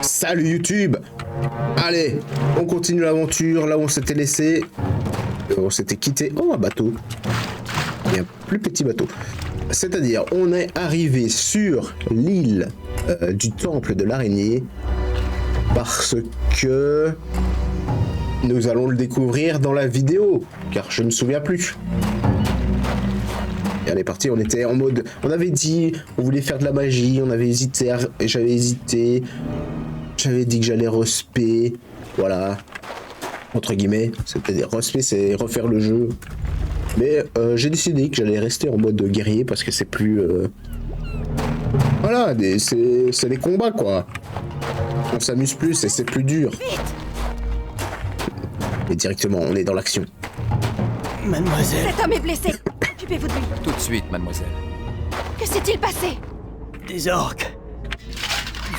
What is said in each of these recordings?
Salut YouTube. Allez, on continue l'aventure là où on s'était laissé. On s'était quitté. Oh, un bateau. Et un plus petit bateau. C'est-à-dire, on est arrivé sur l'île du temple de l'araignée. Parce que nous allons le découvrir dans la vidéo. Car je ne me souviens plus. Et on est parti, on était en mode... On avait dit, on voulait faire de la magie, on avait hésité, j'avais hésité. J'avais dit que j'allais respect, voilà, entre guillemets, c'est-à-dire respect, c'est refaire le jeu. Mais j'ai décidé que j'allais rester en mode guerrier parce que c'est plus... Voilà, c'est les combats quoi. On s'amuse plus et c'est plus dur. Et directement, on est dans l'action. Mademoiselle. Cet homme est blessé. Occupez-vous de lui. Tout de suite, mademoiselle. Que s'est-il passé? Des orques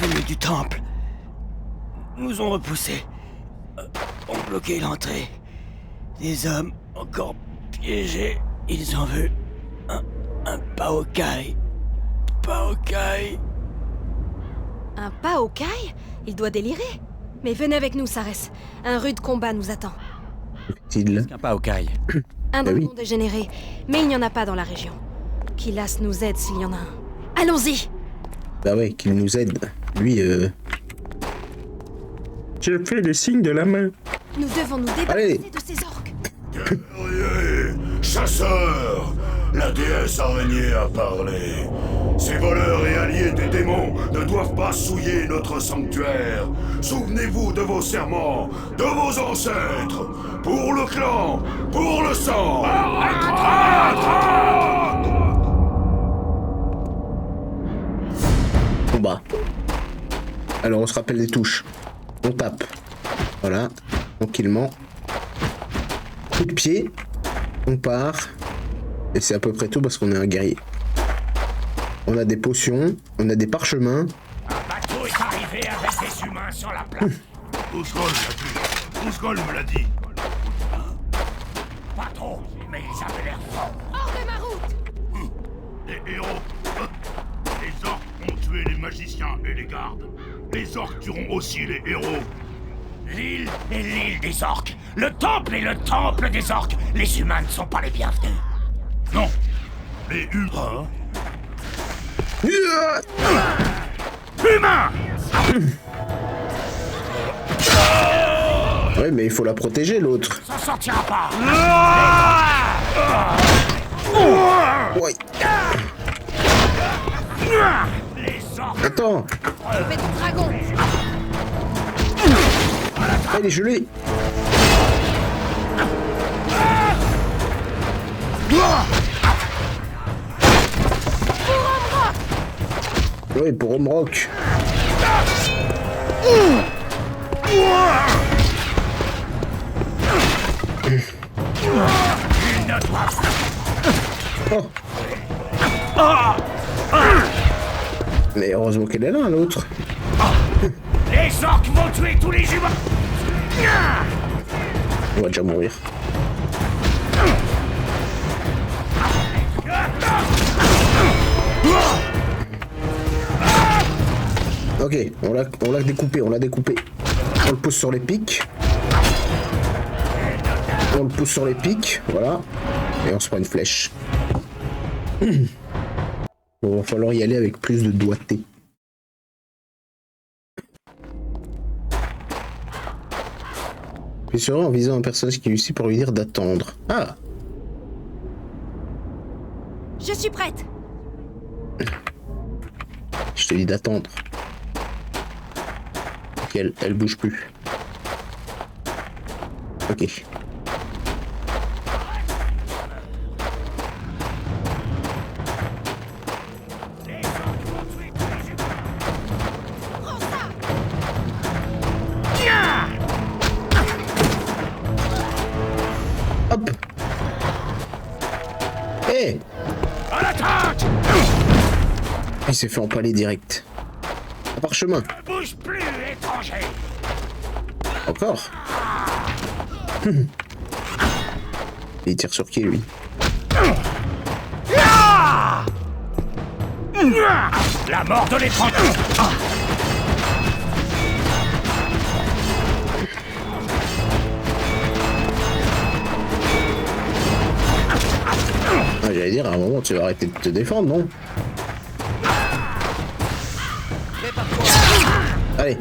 venus du temple nous ont repoussés, ont bloqué l'entrée. Des hommes encore piégés, ils ont vu un Paokai. Paokai. Un Paokai? Il doit délirer. Mais venez avec nous, Sarès. Un rude combat nous attend. Un Paokai. Un Bah oui. dragon dégénéré, mais il n'y en a pas dans la région. Kilas nous aide s'il y en a un. Allons-y! Bah ouais, qu'il nous aide. Lui, Je fais le signe de la main. Nous devons nous débarrasser Allez. de ces orques. Guerriers, chasseurs, la déesse araignée a parlé. Ces voleurs et alliés des démons ne doivent pas souiller notre sanctuaire. Souvenez-vous de vos serments, de vos ancêtres. Pour le clan, pour le sang. Combat. Alors on se rappelle les touches. On tape. Voilà. Tranquillement. Coup de pied. On part. Et c'est à peu près tout parce qu'on est un guerrier. On a des potions. On a des parchemins. Un bateau est arrivé avec des humains sur la plage. Ousgol l'a dit. Ousgol me l'a dit. Pas trop, mais ils avaient l'air forts. Hors de ma route! Les héros. Les orques ont tué les magiciens et les gardes. Les orques tueront aussi les héros. L'île est l'île des orques. Le temple est le temple des orques. Les humains ne sont pas les bienvenus. Non. Les humains. Humains! Ouais, mais il faut la protéger l'autre. Ça sortira pas. Ouais. Les orques. Attends. Fais du dragon! Ah, il est gelé. Oui, pour Homrock. Ils ne doivent Oh. Mais heureusement qu'elle est là, l'autre. Les orques vont tuer tous les humains. On va déjà mourir. Ok, on l'a découpé, on l'a découpé. On le pousse sur les pics. On le pousse sur les pics, voilà. Et on se prend une flèche. Bon, va falloir y aller avec plus de doigté. Puis sur en visant un personnage qui est ici pour lui dire d'attendre. Ah! Je suis prête! Je te dis d'attendre. Ok, elle bouge plus. Ok. Hop! Hé! À l'attaque! Il s'est fait empaler direct. Un parchemin. Ne bouge plus, étranger. Encore? Il tire sur qui, lui? La mort de l'étranger. J'allais dire, à un moment, tu vas arrêter de te défendre, non? Allez.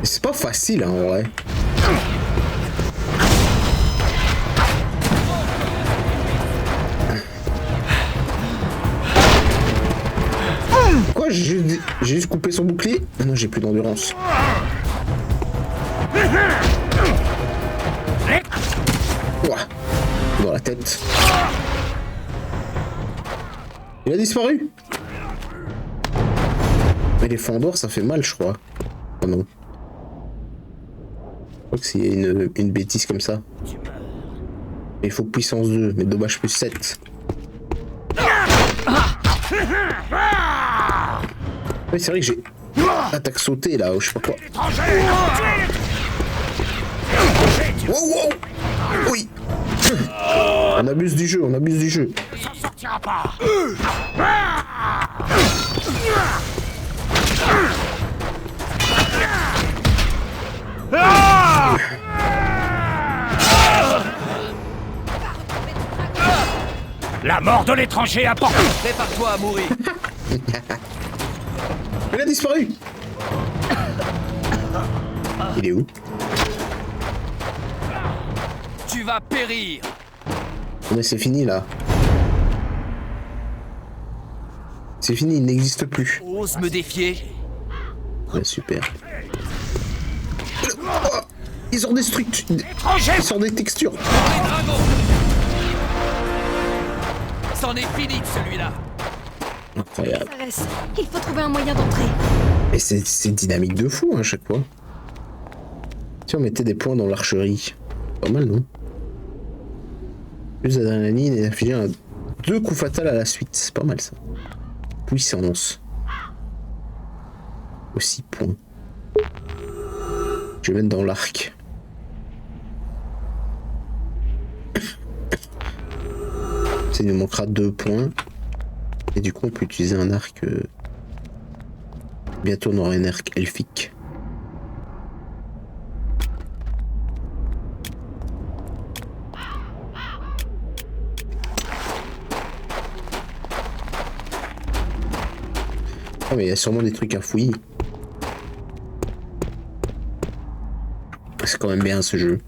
C'est pas facile, hein, en vrai. Quoi? J'ai juste coupé son bouclier? Ah non, j'ai plus d'endurance. Ouah. Dans la tête. Il a disparu. Mais les fendors, ça fait mal, je crois. Oh non. Je crois que c'est une bêtise comme ça. Il faut puissance 2, mais dommage plus 7. Oui, c'est vrai que j'ai attaque sautée là, ou je sais pas quoi. Wow, wow. Oui. On abuse du jeu, on abuse du jeu. Ça sortira pas. La mort de l'étranger apporte. Prépare-toi à mourir. Il a disparu. Il est où? Tu vas périr. Mais c'est fini là. C'est fini, il n'existe plus. Ose me défier. Ouais, super. Oh, ils ont des structures. Ils sont des textures. Les dragons. C'en est fini de celui-là. Incroyable. Sarès, il faut trouver un moyen d'entrer. Et c'est dynamique de fou hein, à chaque fois. Si on mettait des points dans l'archerie. Pas mal, non? Plus d'adrénaline et infliger 2 coups fatals à la suite. C'est pas mal ça. Puissance. Aussi points. Je vais mettre dans l'arc. Ça nous manquera 2 points. Et du coup on peut utiliser un arc. Bientôt on aura un arc elfique. Ah mais il y a sûrement des trucs à fouiller. C'est quand même bien ce jeu.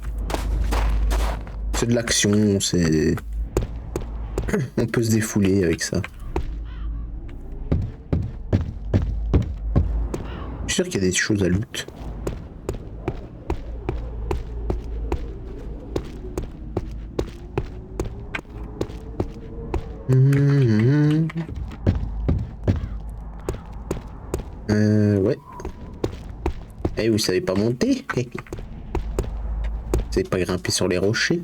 C'est de l'action, c'est... On peut se défouler avec ça. Je suis sûr qu'il y a des choses à loot. Ouais. Eh, vous savez pas monter? Vous savez pas grimper sur les rochers?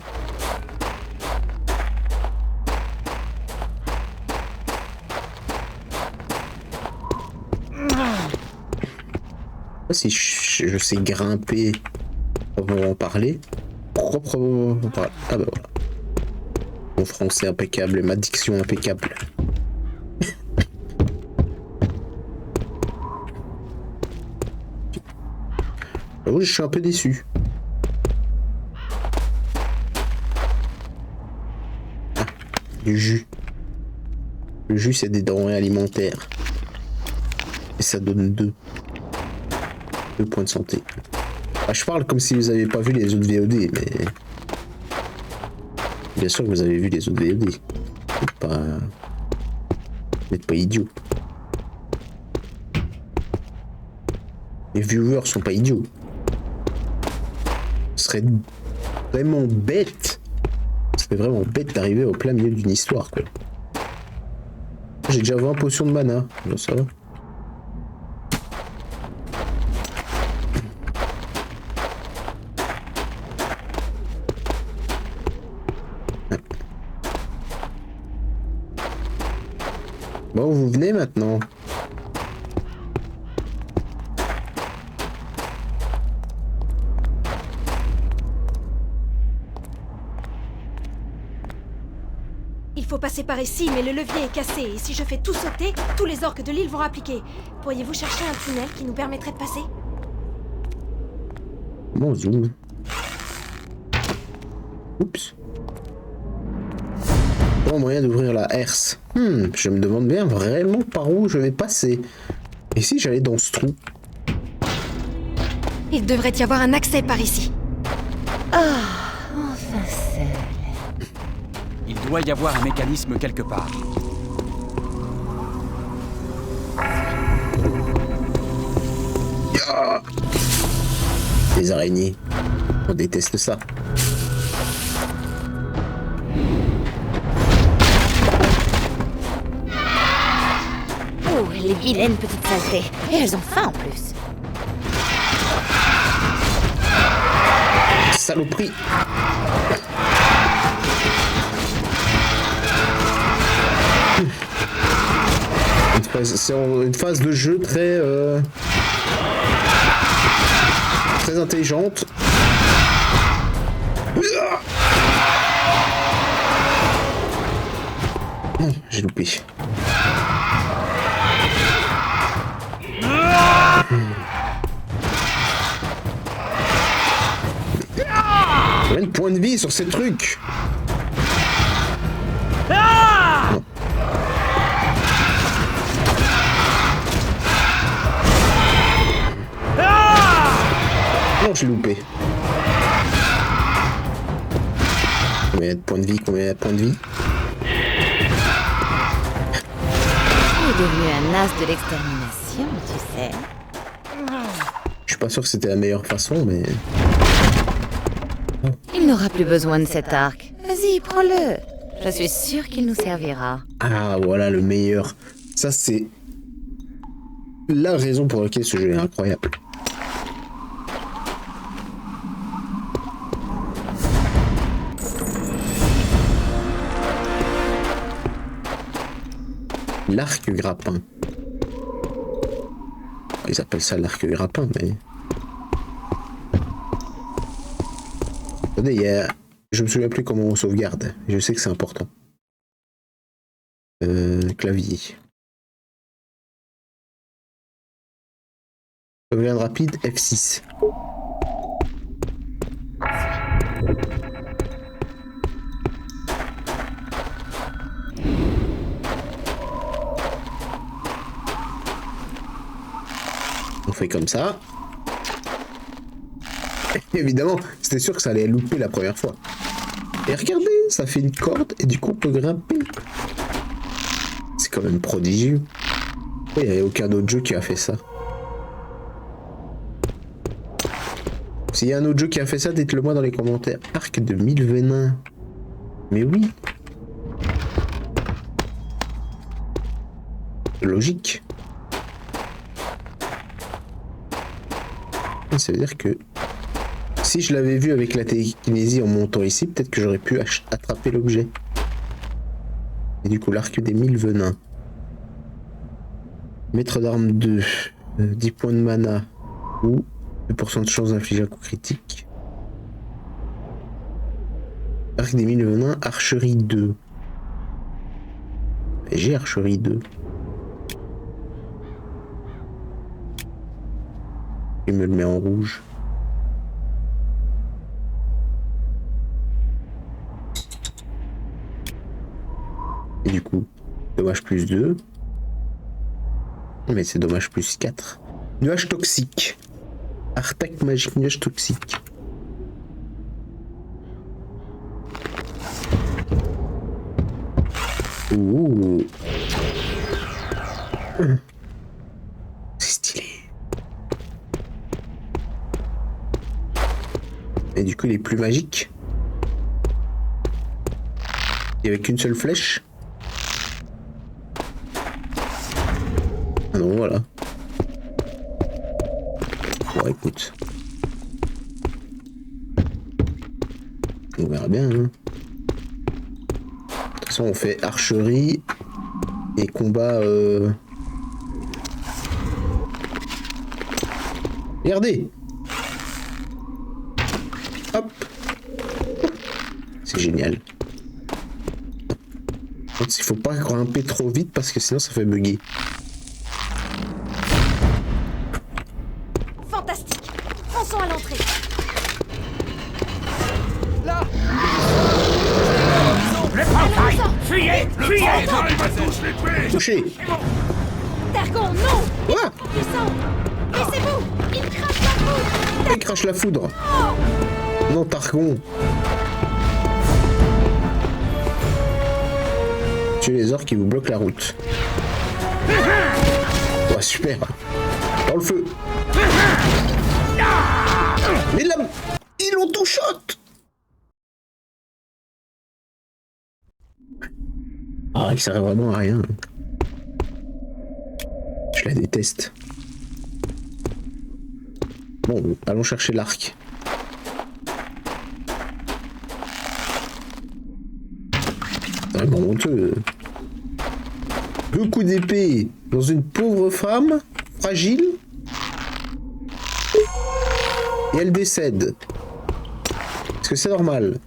Si je sais grimper, on va en parler. Proprement parler. Ah bah voilà. Mon français impeccable et ma diction impeccable. J'avoue, je suis un peu déçu. Ah, du jus. Le jus, c'est des denrées alimentaires. Et ça donne 2 points de santé. Ah, je parle comme si vous avez pas vu les autres VOD, mais... Bien sûr que vous avez vu les autres VOD. Vous n'êtes pas idiot. Les viewers sont pas idiots. Ce serait vraiment bête. Ce serait vraiment bête d'arriver au plein milieu d'une histoire, quoi. J'ai déjà 20 potions de mana. Bon, ça va. Bon, vous venez maintenant. Il Il faut passer par ici, mais le levier est cassé. Et si je fais tout sauter, tous les orques de l'île vont appliquer. Pourriez-vous chercher un tunnel qui nous permettrait de passer? Bon zoom. Oups. Bon moyen d'ouvrir la herse. Je me demande bien vraiment par où je vais passer. Et si j'allais dans ce trou? Il devrait y avoir un accès par ici. Enfin seul. Il doit y avoir un mécanisme quelque part. Ya. Les araignées. On déteste ça. Oh, les vilaines petites saletés. Et elles ont faim en plus. Saloperie. C'est une phase de jeu très très intelligente. Non, j'ai loupé. Combien de points de vie sur ces trucs? Non. Non, j'ai loupé. Combien de points de vie? Combien de points de vie? Il est devenu un as de l'extermination, tu sais. Je suis pas sûr que c'était la meilleure façon, mais... Il n'aura plus besoin de cet arc. Vas-y, prends-le. Je suis sûre qu'il nous servira. Ah, voilà le meilleur. Ça, c'est la raison pour laquelle ce jeu est incroyable. L'arc grappin. Ils appellent ça l'arc grappin, mais... Attendez, je me souviens plus comment on sauvegarde. Je sais que c'est important. Clavier. Sauvegarde rapide, F6. On fait comme ça. Évidemment, c'était sûr que ça allait louper la première fois. Et regardez, ça fait une corde et du coup on peut grimper. C'est quand même prodigieux. Il n'y a aucun autre jeu qui a fait ça. S'il y a un autre jeu qui a fait ça, dites-le moi dans les commentaires. Arc de 1000 vénins. Mais oui. Logique. Ça veut dire que si je l'avais vu avec la télékinésie en montant ici, peut-être que j'aurais pu attraper l'objet. Et du coup, l'arc des 1000 venins. Maître d'armes 2. 10 points de mana. Ou 2% de chance d'infliger un coup critique. Arc des 1000 venins. Archerie 2. Et j'ai archerie 2. Il me le met en rouge. Et du coup, dommage plus 2. Mais c'est dommage plus 4. Nuage toxique. Artac magique, nuage toxique. Ouh. C'est stylé. Et du coup, il est plus magique. Et avec une seule flèche. Ah non, voilà. Bon, écoute. On verra bien. Hein. De toute façon, on fait archerie et combat. Regardez! Hop! C'est génial. Il faut pas grimper trop vite parce que sinon ça fait bugger. Fantastique. Fonçons à l'entrée. Les Paukai! Fuyez! Fuyez! J'arrive à tous les tuer. Touché. Dargon, non! Quoi? Trop puissant! Laissez-vous! Il crache la foudre! Il crache la foudre. Non, Targon. Tuez les orques qui vous bloquent la route. Ouais, super. Dans le feu. Mais là, ils l'ont tout shot. Ah, il sert vraiment à rien. Je la déteste. Bon, allons chercher l'arc. C'est vraiment honteux. 2 coups d'épée dans une pauvre femme, fragile. Et elle décède. Est-ce que c'est normal?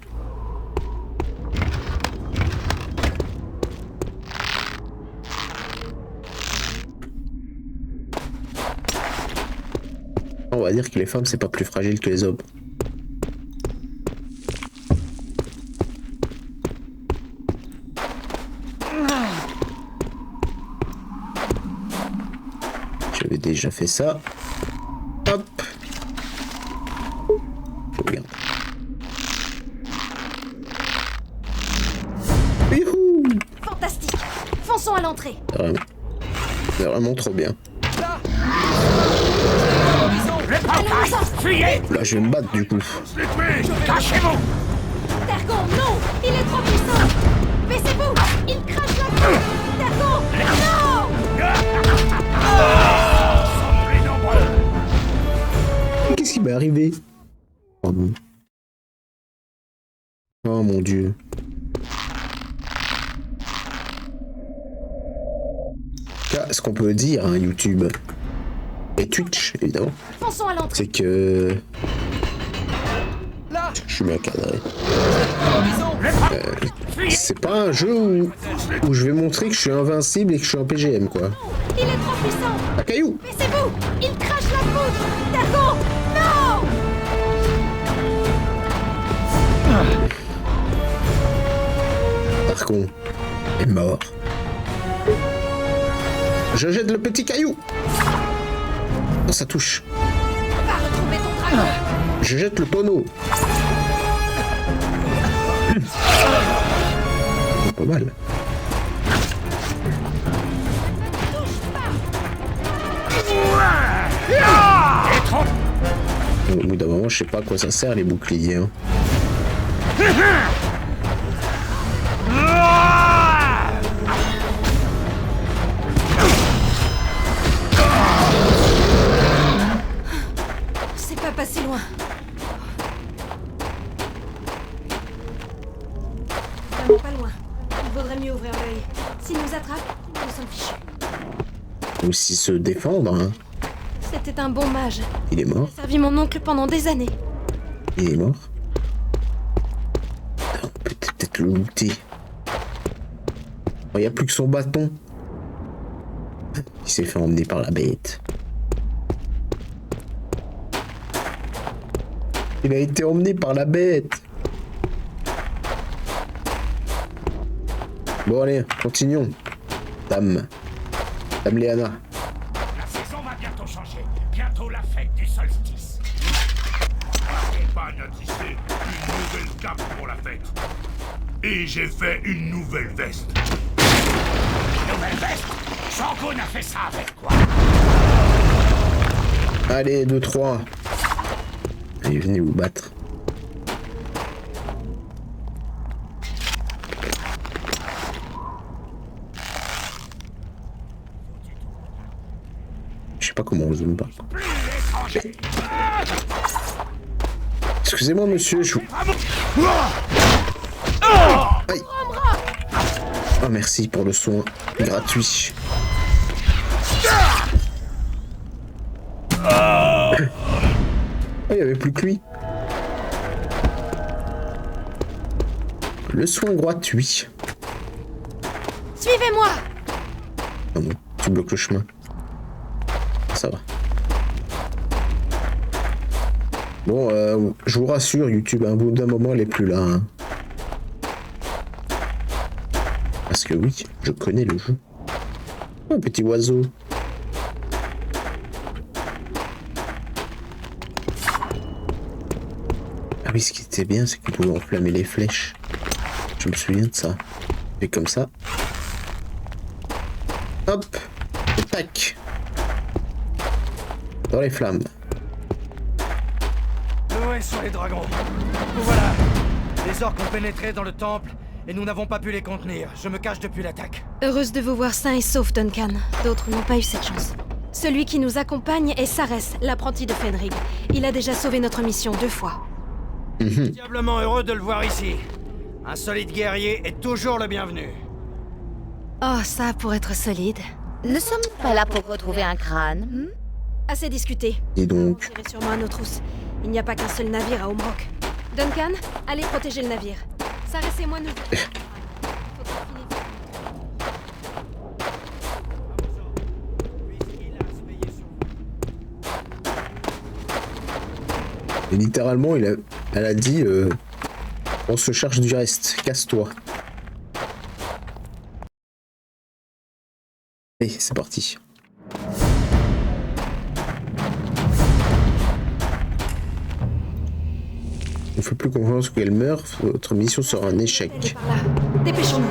On va dire que les femmes, c'est pas plus fragile que les hommes. J'avais déjà fait ça. Hop. Regarde. Youhou. Fantastique. Fonçons à l'entrée. C'est vraiment trop bien. Les Paukai! Fuyez! Là, je vais me battre du coup. Je les tuer. Cachez-vous! Dargon, non! Il est trop puissant! Baissez-vous! Il crache la foudre! Dargon, non! Les nombreux! Qu'est-ce qui m'est arrivé? Oh non. Oh mon dieu. Là, ce qu'on peut dire, hein, YouTube et Twitch, évidemment, Fonçons à l'entrée. c'est que... Je suis bien cadré. C'est pas un jeu où je vais montrer que je suis invincible et que je suis un PGM, quoi. Il est trop puissant! Un caillou! Baissez-vous! Il crache la foudre! Dargon, non! Targon est mort. Je jette le petit caillou. Oh, ça touche. Va retrouver ton dragon! Je jette le tonneau. Oh, pas mal. Au bout d'un moment, je sais pas à quoi ça sert les boucliers. Hein. C'est pas passé loin. Vraiment pas loin. Il vaudrait mieux ouvrir l'œil. S'ils nous attrapent, nous sommes fichus. Ou s'ils se défendre, hein. C'était un bon mage. Il est mort. Il a servi mon oncle pendant des années. Il est mort. On peut peut-être le looter. Il n'y a plus que son bâton. Il s'est fait emmener par la bête. Il a été emmené par la bête. Bon allez, continuons. Dame Léana. La saison va bientôt changer. Bientôt la fête du solstice. La campagne a tissé une nouvelle cape pour la fête. Et j'ai fait une nouvelle veste. Nouvelle veste? Shangun a fait ça avec quoi? Allez, 2, 3. Allez, venez vous battre. Je sais pas comment on zoome pas. Excusez-moi, monsieur, je vous... Aïe. Ah, merci pour le soin gratuit. Ah, il n'y avait plus que lui. Le soin gratuit. Suivez-moi! Ah non, tu bloques le chemin. Ça va. Bon, je vous rassure, YouTube, à un bout d'un moment, elle est plus là. Hein. Parce que oui, je connais le jeu. Oh, petit oiseau. Ah oui, ce qui était bien, c'est qu'on pouvait enflammer les flèches. Je me souviens de ça. Et comme ça. Hop. Et tac. Dans les flammes. Noé sur les dragons. Nous voilà. Les orques ont pénétré dans le temple et nous n'avons pas pu les contenir. Je me cache depuis l'attaque. Heureuse de vous voir sain et sauf, Duncan. D'autres n'ont pas eu cette chance. Celui qui nous accompagne est Sarès, l'apprenti de Fenrig. Il a déjà sauvé notre mission 2 fois. Diablement heureux de le voir ici. Un solide guerrier est toujours le bienvenu. Oh, ça pour être solide. Ne sommes-nous pas là pour retrouver un crâne? Assez discuté. Et donc, Tirez sûrement à nos trousses. Il n'y a pas qu'un seul navire à Homebrook. Duncan, allez protéger le navire. Sarès et moi nous... Faudra finir. et littéralement, elle a dit on se charge du reste, casse-toi. Allez, c'est parti. On ne fait plus confiance qu'elle meure, votre mission sera un échec. Elle est par là. Dépêchons-nous.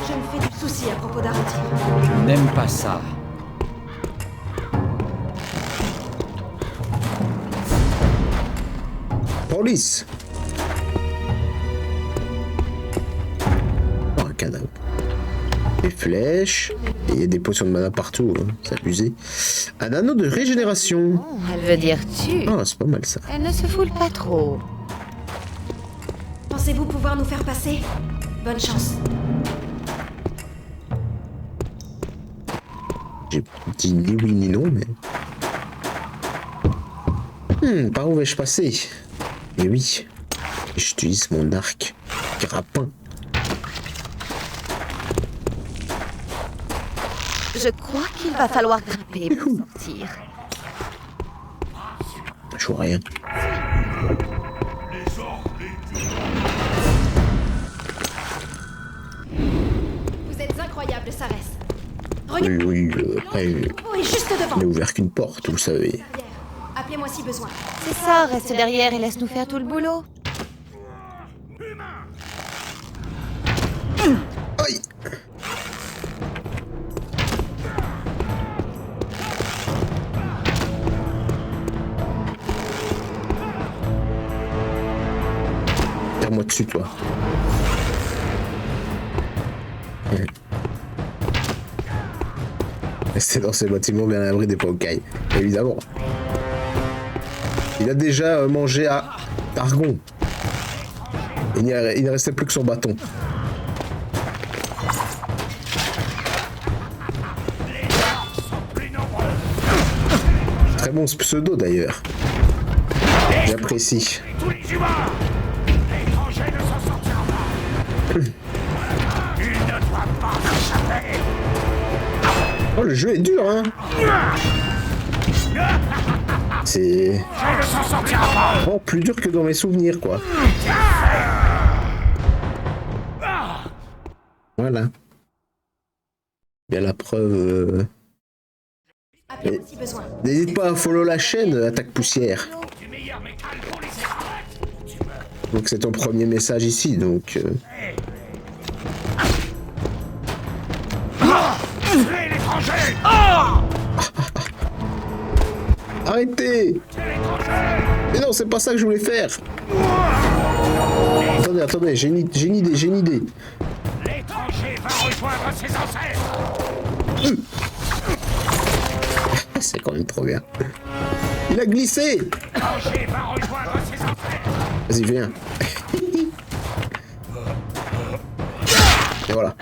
Je me fais du souci à propos d'Arantir. Je n'aime pas ça. Police. Oh, un cadavre. Des flèches. Et il y a des potions de mana partout, hein. C'est abusé. Un anneau de régénération. Oh, elle veut dire tu. Ah, c'est pas mal ça. Elle ne se foule pas trop. Pensez-vous pouvoir nous faire passer? Bonne chance. J'ai dit ni oui ni non, mais... par où vais-je passer? Eh oui, j'utilise mon arc grappin. Je crois qu'il va falloir grimper pour sortir. Je vois rien. Vous êtes incroyable, Sarès. Oui, oui, après, Oh, est juste devant. on n'a ouvert qu'une porte, vous savez. Appelez-moi si besoin. C'est ça, reste derrière et laisse-nous faire tout le boulot. Aïe! Tire-moi dessus, toi. Restez dans ces bâtiments bien à l'abri des Paucailles, évidemment. Il a déjà mangé à Targon. Il ne restait plus que son bâton. Très bon ce pseudo d'ailleurs. J'apprécie. Tous les humains! L'étranger ne s'en sortira pas! Il ne doit pas échapper! Oh, le jeu est dur, hein. C'est... Il ne s'en sortira pas! Oh, plus dur que dans mes souvenirs, quoi. Voilà. Bien la preuve... Appelez-moi si besoin. N'hésite pas à follow la chaîne Attaque Poussière. Du meilleur métal pour les écrans! Donc c'est ton premier message ici, donc... Tuez l'étranger! Arrêtez! Mais non, c'est pas ça que je voulais faire. Attendez, j'ai une idée. L'étranger va rejoindre ses ancêtres! C'est quand même trop bien. Il a glissé! L'étranger va rejoindre ses ancêtres! Vas-y, viens. Et voilà.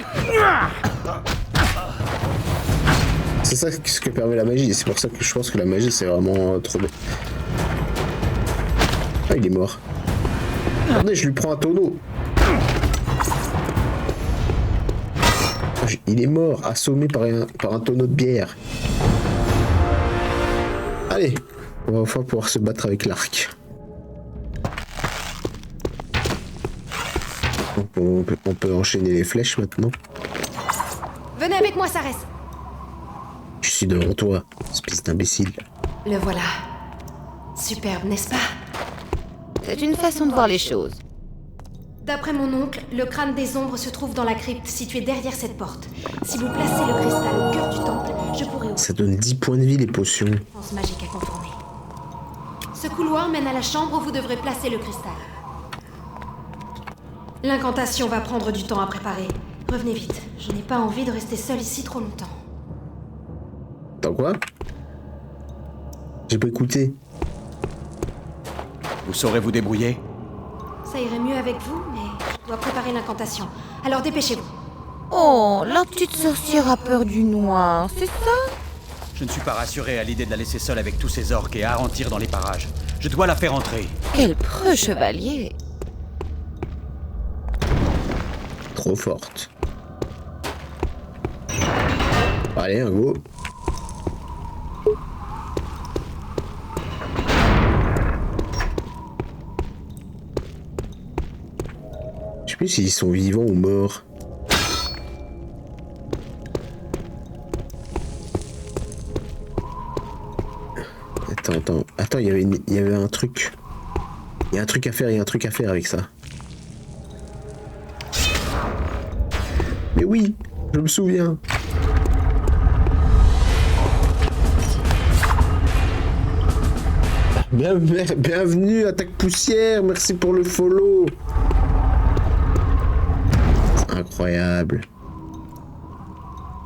C'est ça ce que permet la magie. C'est pour ça que je pense que la magie, c'est vraiment trop bien. Ah, il est mort. Attendez, je lui prends un tonneau. Il est mort, assommé par un tonneau de bière. Allez, on va enfin pouvoir se battre avec l'arc. On peut enchaîner les flèches maintenant. Venez avec moi, Sarès. Je suis devant toi, espèce d'imbécile. Le voilà. Superbe, n'est-ce pas? C'est une façon de voir les choses. D'après mon oncle, le crâne des ombres se trouve dans la crypte située derrière cette porte. Si vous placez le cristal au cœur du temple, je pourrai ouvrir Ça donne 10 points de vie les potions. une défense magique à contourner. Ce couloir mène à la chambre où vous devrez placer le cristal. L'incantation va prendre du temps à préparer. Revenez vite, je n'ai pas envie de rester seule ici trop longtemps. Attends quoi? J'ai pas écouté. Vous saurez vous débrouiller? Ça irait mieux avec vous, mais je dois préparer l'incantation. Alors dépêchez-vous. Oh, la petite sorcière a peur du noir, c'est ça? Je ne suis pas rassuré à l'idée de la laisser seule avec tous ces orques et à ralentir dans les parages. Je dois la faire entrer. Quel preux chevalier! Trop forte. Allez, un go. Je sais plus s'ils sont vivants ou morts. Attends, il y avait un truc. Il y a un truc à faire avec ça. Mais oui, je me souviens. Bienvenue, Attaque Poussière, merci pour le follow. Incroyable.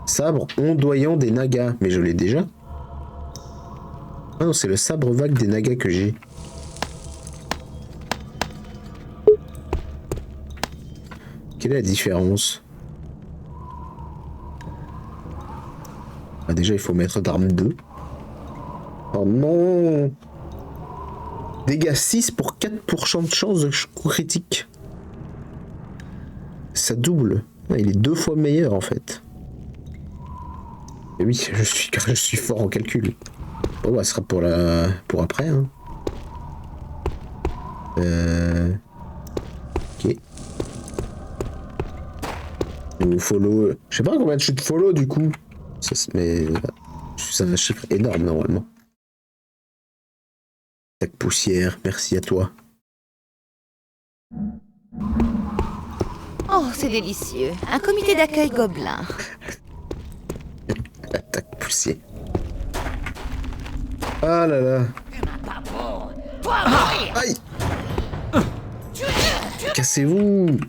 Sabre ondoyant des nagas, mais je l'ai déjà. Ah non, c'est le sabre vague des nagas que j'ai. Quelle est la différence? Ah, déjà, il faut mettre d'arme 2. Oh non! Dégâts 6 pour 4% de chance de coup critique. Ça double. Ah, il est 2 fois meilleur en fait. Et oui, je suis fort en calcul. Bon bah, ce sera pour après. Hein. Ok. Ou follow. Je sais pas combien je suis de follow du coup. Mais c'est un chiffre énorme normalement. Attaque Poussière, merci à toi. Oh, c'est délicieux. Un comité d'accueil gobelin. Attaque Poussière. Ah là là. Aïe. Cassez-vous.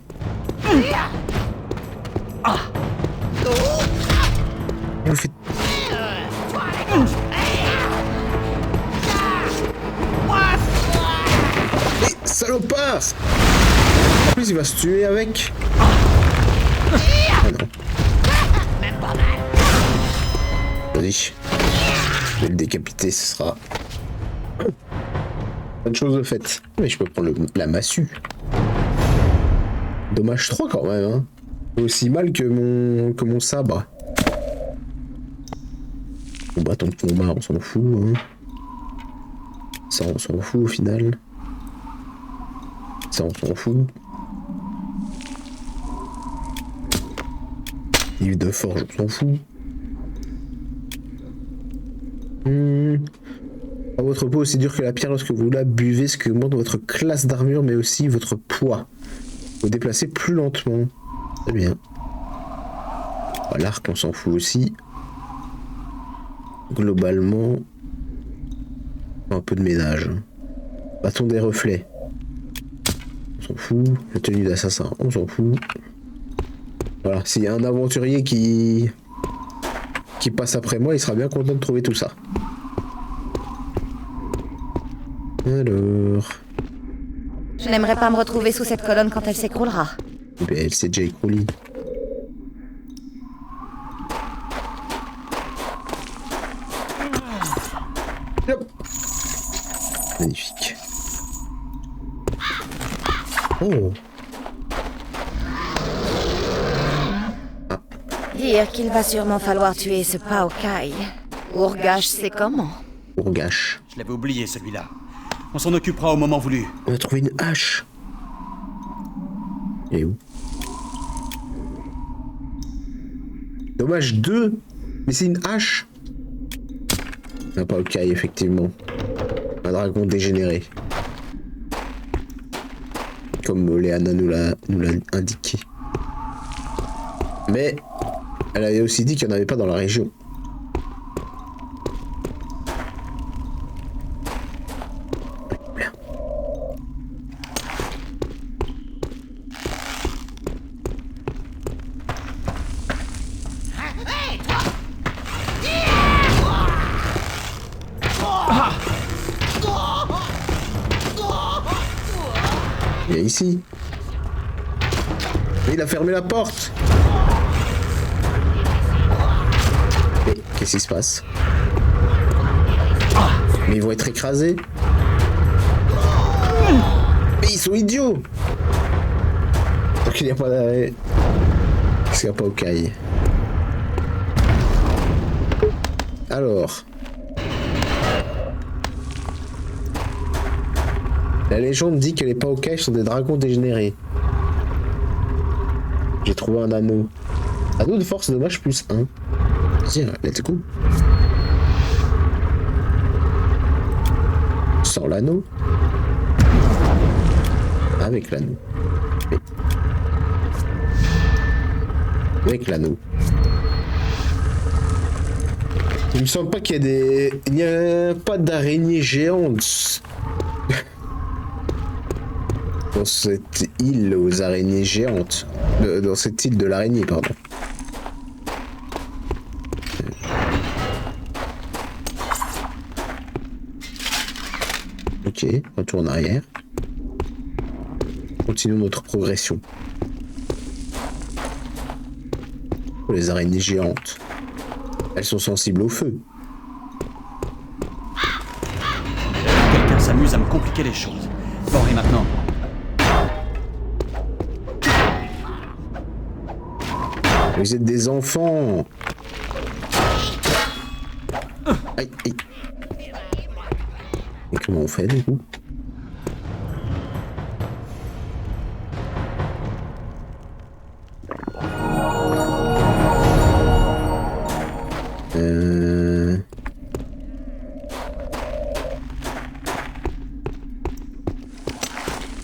Vous faites... Mais salopard. En plus il va se tuer avec. Ah non. Vas-y. Je vais le décapiter, ce sera... Bonne chose de faite. Mais je peux prendre la massue. Dommage 3 quand même, hein. Aussi mal que mon sabre. Bon, bâton de combat, on s'en fout, hein. Ça, on s'en fout au final. Ça, on s'en fout. Livre de forge, on s'en fout. À votre peau aussi dur que la pierre lorsque vous la buvez, ce qui augmente votre classe d'armure, mais aussi votre poids. Vous déplacez plus lentement. Très bien. L'arc, on s'en fout aussi. Globalement, un peu de ménage. Bâton des reflets. On s'en fout. La tenue d'assassin, on s'en fout. Voilà, s'il y a un aventurier qui passe après moi, il sera bien content de trouver tout ça. Alors... Je n'aimerais pas me retrouver sous cette colonne quand elle s'écroulera. Ben, elle s'est déjà écroulée. Hop. Magnifique. Oh. dire qu'il va sûrement falloir tuer ce Paokai. Urgash sait comment. Urgash. Je l'avais oublié celui-là. On s'en occupera au moment voulu. On a trouvé une hache. Et où? Dommage 2. Mais c'est une hache. Un Paokai, effectivement. Un dragon dégénéré. Comme Léana nous l'a indiqué. Mais elle avait aussi dit qu'il n'y en avait pas dans la région. Il est ici. Mais il a fermé la porte. Mais qu'est-ce qui se passe? Mais ils vont être écrasés. Mais ils sont idiots. Donc il n'y a pas d'arrêt. Parce qu'il n'y a pas au caille. Alors. La légende dit que les Paokai sont des dragons dégénérés. J'ai trouvé un anneau. Anneau de force dommage plus 1. Tiens, let's go. Sans l'anneau. Avec l'anneau. Avec l'anneau. Il me semble pas qu'il y a des... Il n'y a pas d'araignées géantes. Dans cette île aux araignées géantes. Dans cette île de l'araignée, pardon. Ok, retour en arrière. Continuons notre progression. Oh, les araignées géantes. Elles sont sensibles au feu. Quelqu'un s'amuse à me compliquer les choses. Bon, et maintenant? Vous êtes des enfants. Aïe, aïe. Et comment on fait du coup?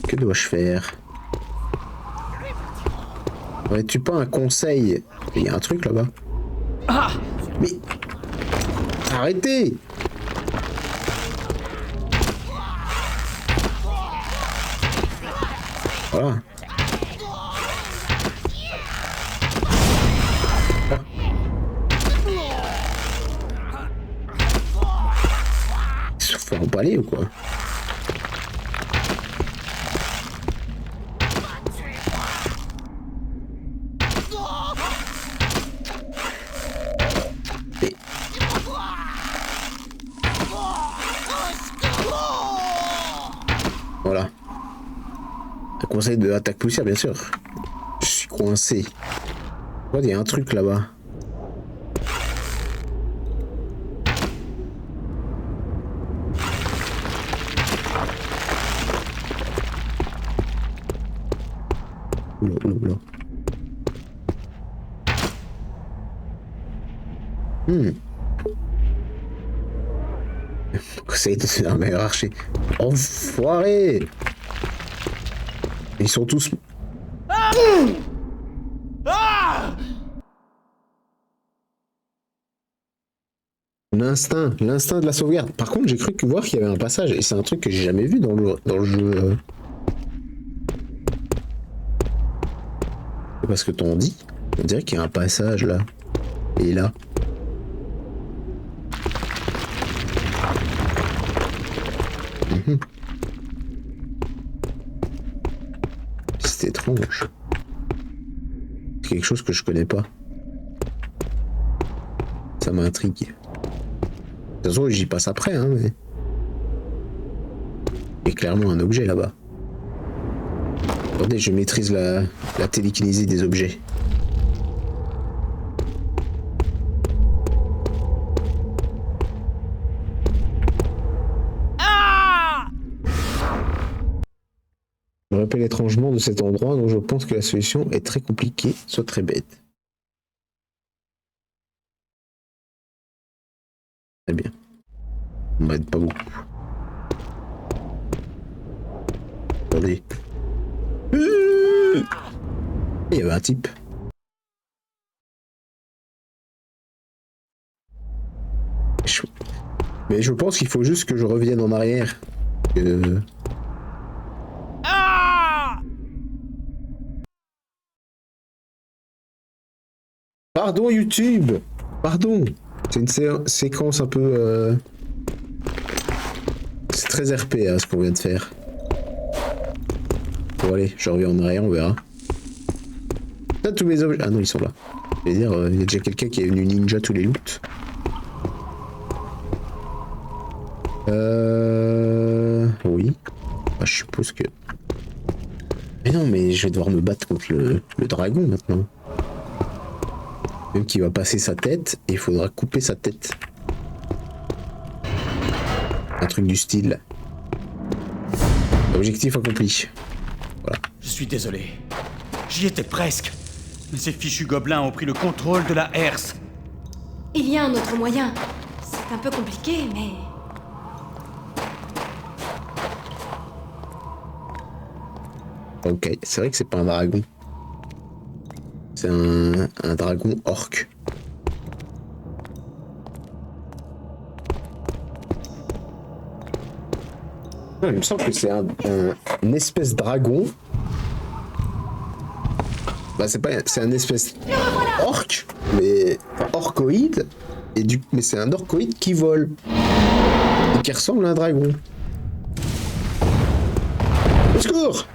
Que dois-je faire? Aurais-tu pas un conseil? Il y a un truc là-bas. Ah! Mais... Arrêtez! Voilà. Ah. Ils se font empaler ou quoi? Voilà. Un conseil de attaque poussière, bien sûr. Je suis coincé. Il y a un truc là-bas. Oula, oula, oula. Conseil de faire un meilleur archer. Enfoiré! Ils sont tous... L'instinct de la sauvegarde. Par contre, j'ai cru voir qu'il y avait un passage, et c'est un truc que j'ai jamais vu dans le jeu. C'est parce que t'en dis. On dirait qu'il y a un passage là. Et là. C'est étrange. C'est quelque chose que je connais pas. Ça m'intrigue. De toute façon, j'y passe après, hein, mais... Il y a clairement un objet là-bas. Attendez, je maîtrise la télékinésie des objets. Je me rappelle étrangement de cet endroit dont je pense que la solution est très compliquée, soit très bête. Très bien. On m'aide pas beaucoup. Attendez. Il y avait un type. Mais je pense qu'il faut juste que je revienne en arrière. Pardon YouTube. Pardon. C'est une séquence un peu... C'est très RP ce qu'on vient de faire. Bon allez, je reviens en arrière, on verra. Là, tous mes objets... Ah non, ils sont là. Je veux dire, il y a déjà quelqu'un qui a une ninja tous les loots. Oui. Ah, je suppose que... Mais non, mais je vais devoir me battre contre le dragon maintenant. Même qu'il va passer sa tête et il faudra couper sa tête. Un truc du style. Objectif accompli. Voilà. Je suis désolé. J'y étais presque. Mais ces fichus gobelins ont pris le contrôle de la herse. Il y a un autre moyen. C'est un peu compliqué, mais... Ok, c'est vrai que c'est pas un dragon. C'est un dragon orc. Il me semble que c'est une espèce dragon. Bah c'est un espèce orc, mais orcoïde. Mais c'est un orcoïde qui vole et qui ressemble à un dragon. Au secours!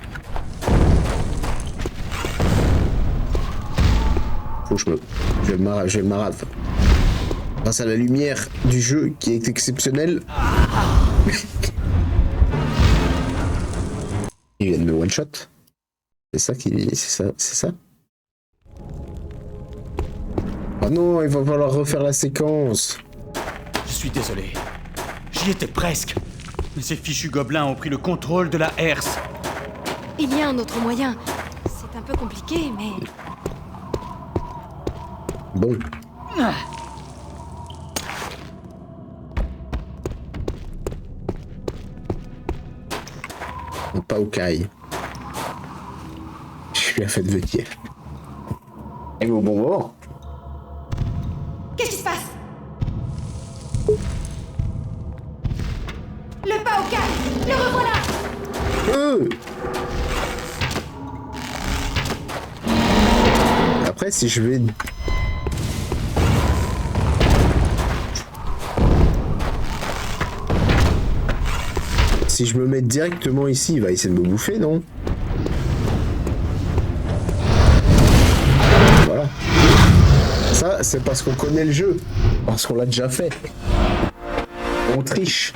Faut que je vais le marave. Grâce à la lumière du jeu qui est exceptionnelle. Il vient de me one shot. C'est ça qui. C'est ça. Oh non, il va falloir refaire la séquence. Je suis désolé. J'y étais presque. Mais ces fichus gobelins ont pris le contrôle de la herse. Il y a un autre moyen. C'est un peu compliqué, mais... Bon. Pas au caille. Je lui ai fait venir. Et au bon moment. Qu'est-ce qui se passe? Le Paokai! Le revoilà! Après, si je vais... Si je me mets directement ici, il va essayer de me bouffer, non? Voilà. Ça, c'est parce qu'on connaît le jeu. Parce qu'on l'a déjà fait. On triche.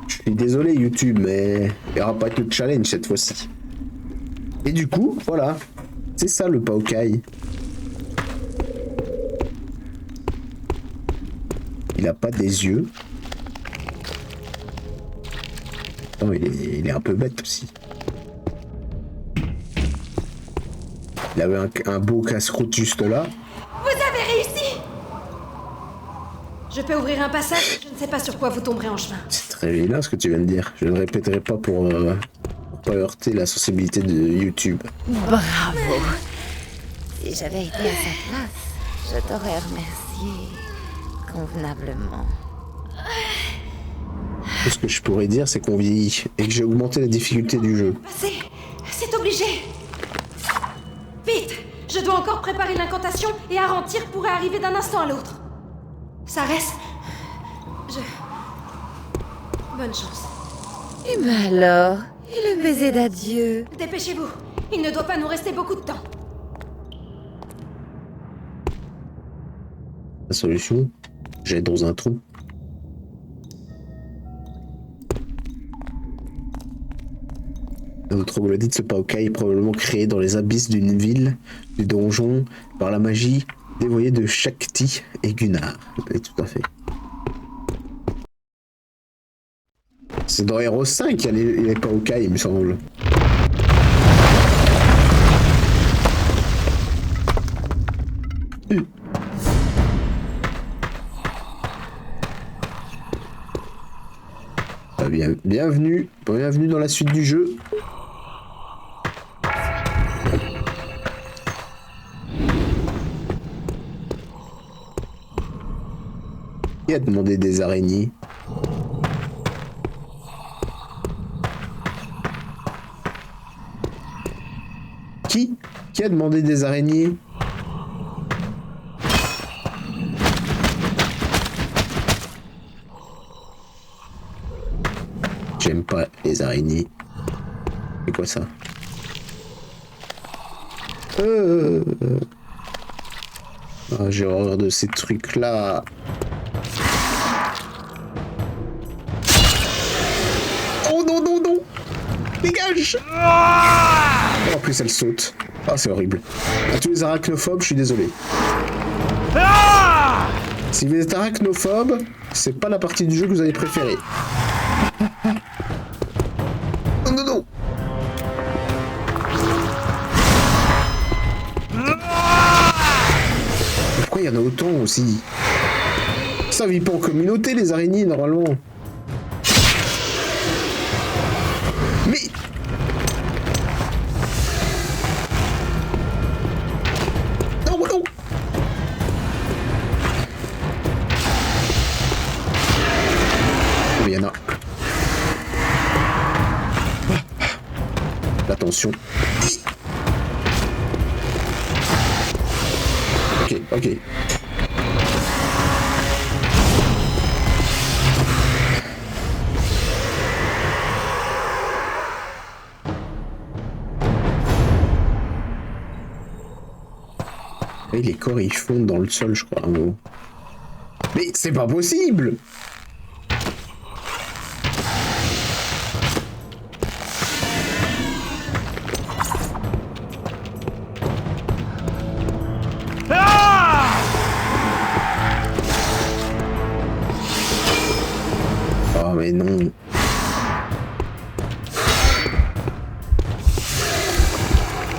Je suis désolé YouTube, mais il n'y aura pas que de challenge cette fois-ci. Et du coup, voilà. C'est ça le Paokai. Il a pas des yeux. Non, il est un peu bête aussi. Il avait un beau casse-croûte juste là. Vous avez réussi! Je peux ouvrir un passage? Je ne sais pas sur quoi vous tomberez en chemin. C'est très vilain ce que tu viens de dire. Je ne répéterai pas pour pas heurter la sensibilité de YouTube. Bravo. Si j'avais été à sa place, je t'aurais remercié convenablement. Tout ce que je pourrais dire, c'est qu'on vieillit et que j'ai augmenté la difficulté du jeu. C'est obligé. Vite! Je dois encore préparer l'incantation et Arantir pourrait arriver d'un instant à l'autre. Ça reste... Bonne chance. Et ben alors, et le baiser d'adieu? Dépêchez-vous. Il ne doit pas nous rester beaucoup de temps. La solution, j'ai dans un trou. Notre troglodyte, ce Paokai est probablement créé dans les abysses d'une ville, du donjon, par la magie dévoyée de Shakti et Gunnar. Oui, tout à fait. C'est dans Hero 5, il y a pas au cas, il me semble. Bienvenue dans la suite du jeu. Qui a demandé des araignées? Qui a demandé des araignées? J'aime pas les araignées. C'est quoi ça? Ah, j'ai horreur de ces trucs-là. Oh non, non, non! Dégage! Oh, en plus, elle saute. Ah, c'est horrible. À tous les arachnophobes, je suis désolé. Si vous êtes arachnophobe, c'est pas la partie du jeu que vous allez préférer. Oh non, non! Pourquoi il y en a autant aussi? Ça vit pas en communauté, les araignées, normalement. Mais... Non, non! Mais il y en a. Attention. Ok, ok. Et les corps ils fondent dans le sol, je crois. Mais c'est pas possible! Oh mais non.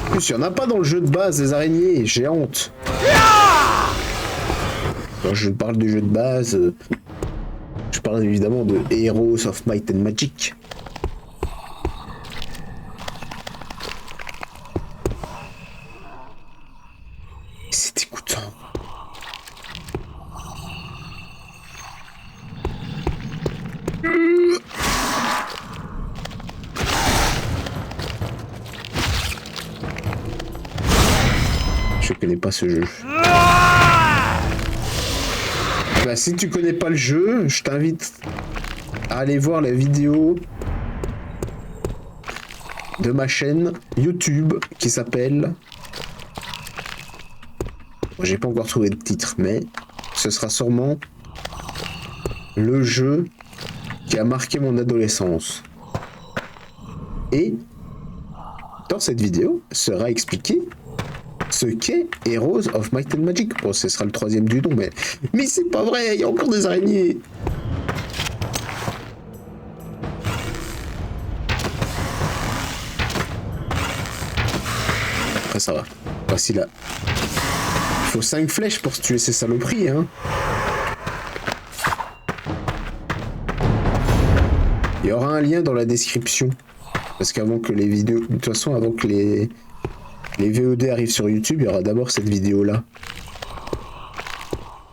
En plus, il n'y en a pas dans le jeu de base, des araignées, j'ai honte. Quand je parle du jeu de base, je parle évidemment de Heroes of Might and Magic. C'est dégoûtant. Je connais pas ce jeu. Bah, si tu connais pas le jeu, je t'invite à aller voir la vidéo de ma chaîne YouTube qui s'appelle... J'ai pas encore trouvé de titre, mais ce sera sûrement le jeu qui a marqué mon adolescence. Et dans cette vidéo sera expliqué ce qu'est Heroes of Might and Magic. Bon, ce sera le 3e du nom, mais c'est pas vrai, il y a encore des araignées. Après ça va. Voici là. Il faut 5 flèches pour tuer ces saloperies, hein. Il y aura un lien dans la description. Parce qu'avant que les vidéos... De toute façon, avant que les VOD arrivent sur YouTube, il y aura d'abord cette vidéo-là.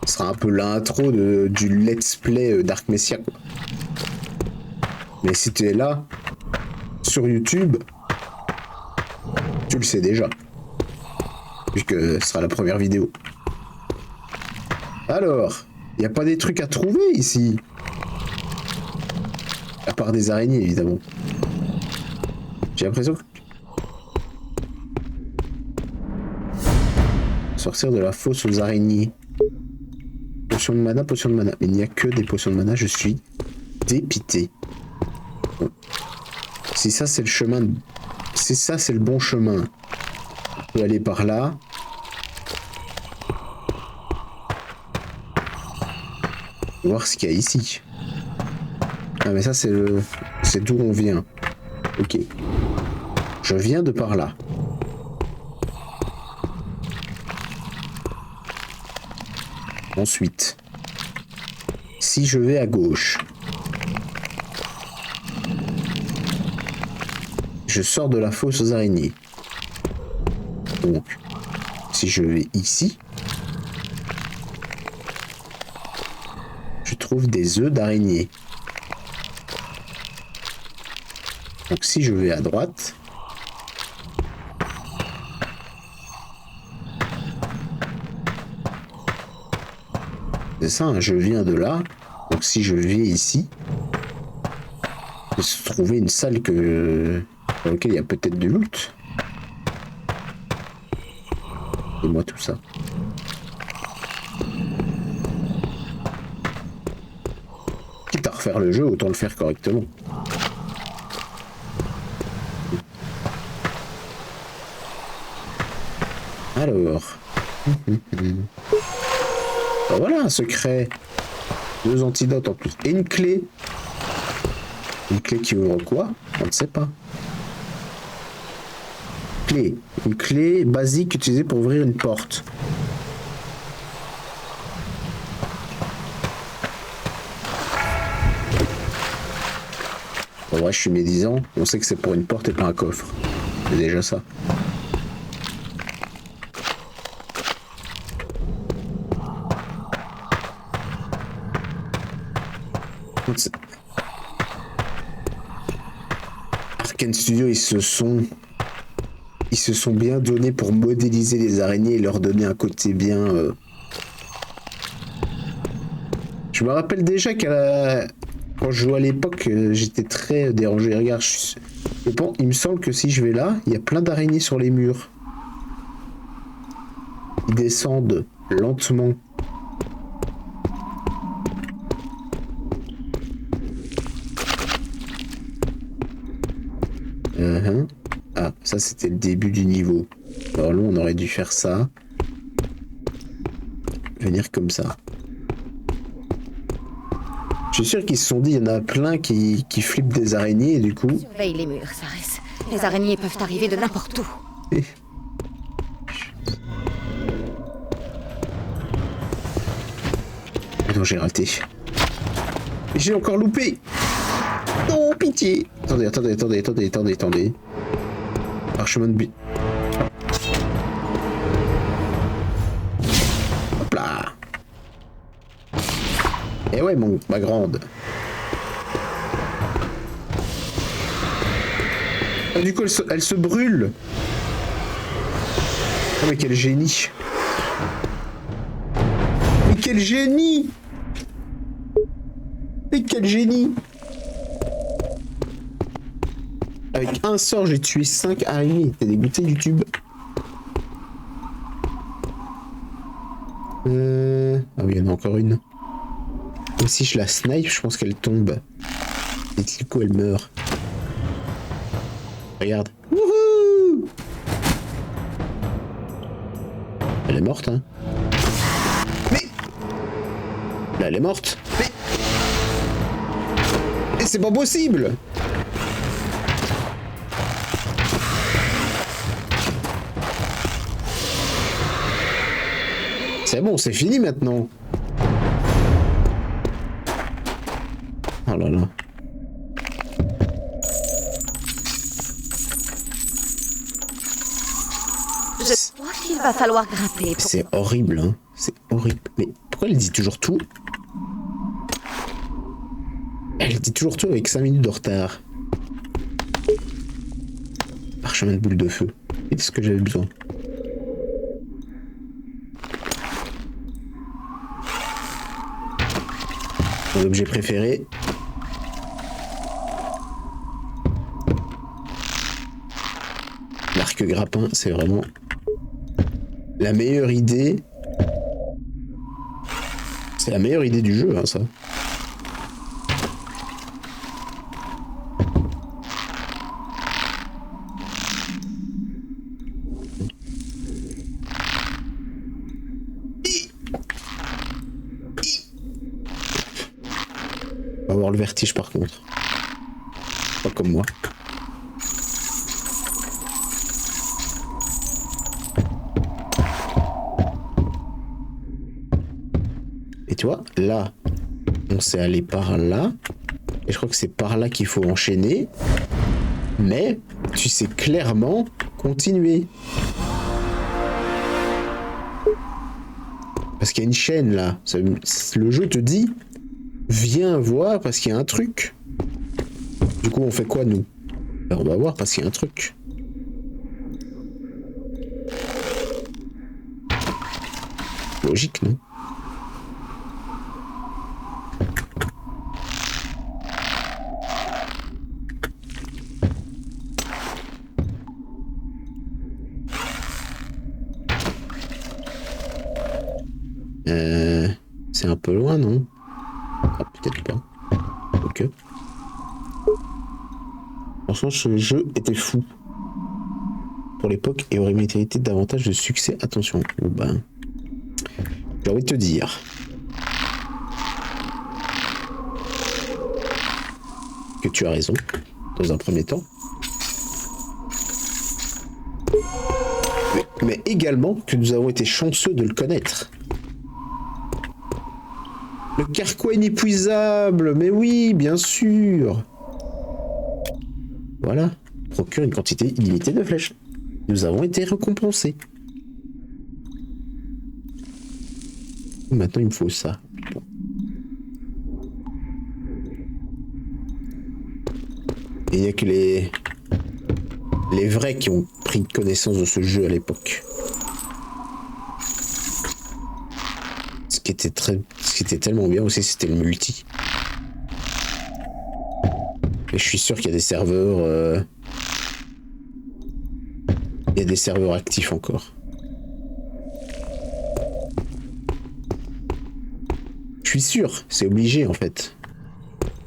Ce sera un peu l'intro du let's play Dark Messiah, quoi. Mais si tu es là, sur YouTube, tu le sais déjà. Puisque ce sera la première vidéo. Alors, il n'y a pas des trucs à trouver ici. À part des araignées, évidemment. J'ai l'impression que... Sortir de la fosse aux araignées. Potion de mana, potion de mana. Mais il n'y a que des potions de mana, je suis dépité. Bon. Si ça c'est le chemin... Si ça c'est le bon chemin, on peut aller par là. Voir ce qu'il y a ici. Ah mais ça c'est le... C'est d'où on vient. Ok. Je viens de par là. Ensuite, si je vais à gauche, je sors de la fosse aux araignées. Donc, si je vais ici, je trouve des œufs d'araignée. Donc si je vais à droite, c'est ça, hein, je viens de là. Donc si je vais ici, je vais trouver une salle dans laquelle il y a peut-être du loot. Et moi tout ça. Quitte à refaire le jeu, autant le faire correctement. Alors. Ben voilà un secret. 2 antidotes en plus. Et une clé. Une clé qui ouvre quoi? On ne sait pas. Clé. Une clé basique utilisée pour ouvrir une porte. En vrai, je suis médisant. On sait que c'est pour une porte et pas un coffre. C'est déjà ça. Arkane Studio, ils se sont bien donnés pour modéliser les araignées et leur donner un côté bien. Je me rappelle déjà quand je jouais à l'époque, j'étais très dérangé. Regarde, bon, il me semble que si je vais là, il y a plein d'araignées sur les murs. Ils descendent lentement. Ah, ça c'était le début du niveau. Alors là, on aurait dû faire ça. Venir comme ça. Je suis sûr qu'ils se sont dit, il y en a plein qui flippent des araignées et du coup... Surveille les murs, Sarès. Les araignées peuvent arriver de n'importe où. Non, j'ai raté. J'ai encore loupé. Non, pitié. Attendez. Parchemin de but. Hop là. Eh ouais, ma grande. Ah, du coup, elle se brûle. Oh, mais quel génie. Mais quel génie. Mais quel génie. Avec un sort, j'ai tué 5 araignées. T'es dégoûté, YouTube? Ah oui, il y en a encore une. Et si je la snipe, je pense qu'elle tombe. Et du coup, elle meurt. Regarde. Wouhou! Elle est morte, hein? Mais... Là, elle est morte. Mais... Et c'est pas possible! C'est bon, c'est fini maintenant. Oh là là. Je crois qu'il va falloir grimper. C'est horrible, hein. C'est horrible. Mais pourquoi elle dit toujours tout? Elle dit toujours tout avec 5 minutes de retard. Parchemin de boule de feu. C'est ce que j'avais besoin. Mon objet préféré. L'arc grappin, c'est vraiment la meilleure idée. C'est la meilleure idée du jeu, hein, ça. avoir le vertige par contre. Pas comme moi. Et tu vois, là, on s'est allé par là. Et je crois que c'est par là qu'il faut enchaîner. Mais tu sais clairement continuer. Parce qu'il y a une chaîne là. Le jeu te dit, viens voir parce qu'il y a un truc. Du coup, on fait quoi nous? Ben, on va voir parce qu'il y a un truc. Logique, non? C'est un peu loin, non? Ah, peut-être pas. Ok. Franchement, ce jeu était fou. Pour l'époque, et aurait mérité davantage de succès. Attention. Bon, ben, j'ai envie de te dire que tu as raison, dans un premier temps. Mais également que nous avons été chanceux de le connaître. Le carquois inépuisable, mais oui, bien sûr. Voilà, procure une quantité illimitée de flèches. Nous avons été récompensés. Maintenant, il me faut ça. Bon. Et il n'y a que les vrais qui ont pris connaissance de ce jeu à l'époque. Ce qui était tellement bien aussi, c'était le multi. Et je suis sûr qu'il y a des serveurs... Il y a des serveurs actifs encore. Je suis sûr, c'est obligé en fait.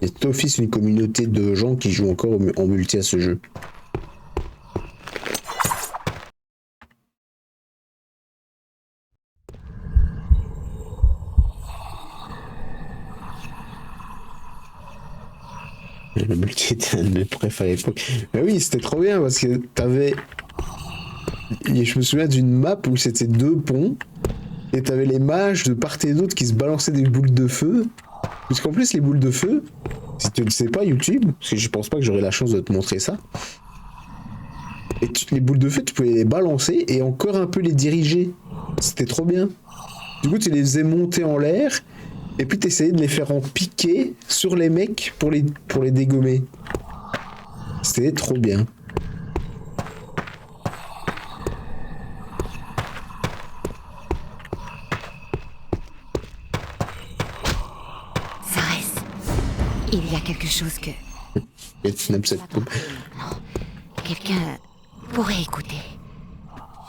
Il y a d'office une communauté de gens qui jouent encore en multi à ce jeu. Le multi était un de mes préf à l'époque. Mais oui, c'était trop bien parce que t'avais... Je me souviens d'une map où c'était 2 ponts et t'avais les mages de part et d'autre qui se balançaient des boules de feu. Parce qu'en plus, les boules de feu, si tu ne sais pas YouTube, parce que je pense pas que j'aurai la chance de te montrer ça, et les boules de feu, tu pouvais les balancer et encore un peu les diriger. C'était trop bien. Du coup, tu les faisais monter en l'air et puis t'essayais de les faire en piquer sur les mecs pour les dégommer. C'était trop bien. Il y a quelque chose que... Et tu n'aimes cette coupe. Quelqu'un pourrait écouter.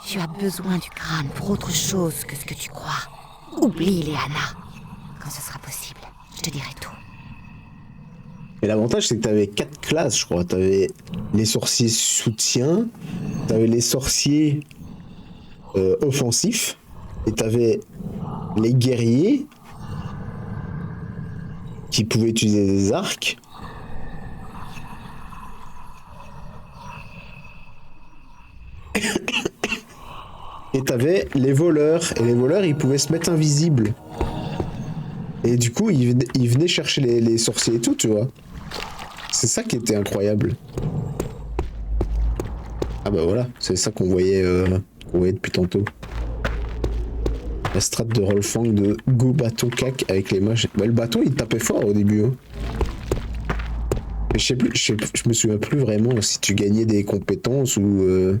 Tu as besoin du crâne pour autre chose que ce que tu crois. Oublie Léana. Quand ce sera possible, je te dirai tout. Et l'avantage, c'est que t'avais 4 classes, je crois. T'avais les sorciers soutiens, t'avais les sorciers offensifs, et t'avais les guerriers qui pouvaient utiliser des arcs. Et t'avais les voleurs. Et les voleurs, ils pouvaient se mettre invisibles. Et du coup, ils venaient chercher les sorciers et tout, tu vois. C'est ça qui était incroyable. Ah bah voilà, c'est ça qu'on voyait depuis tantôt. La strat de Rolfang de go bâton cac avec les mages. Bah, le bâton il tapait fort au début. Hein. Mais je me souviens plus vraiment si tu gagnais des compétences ou.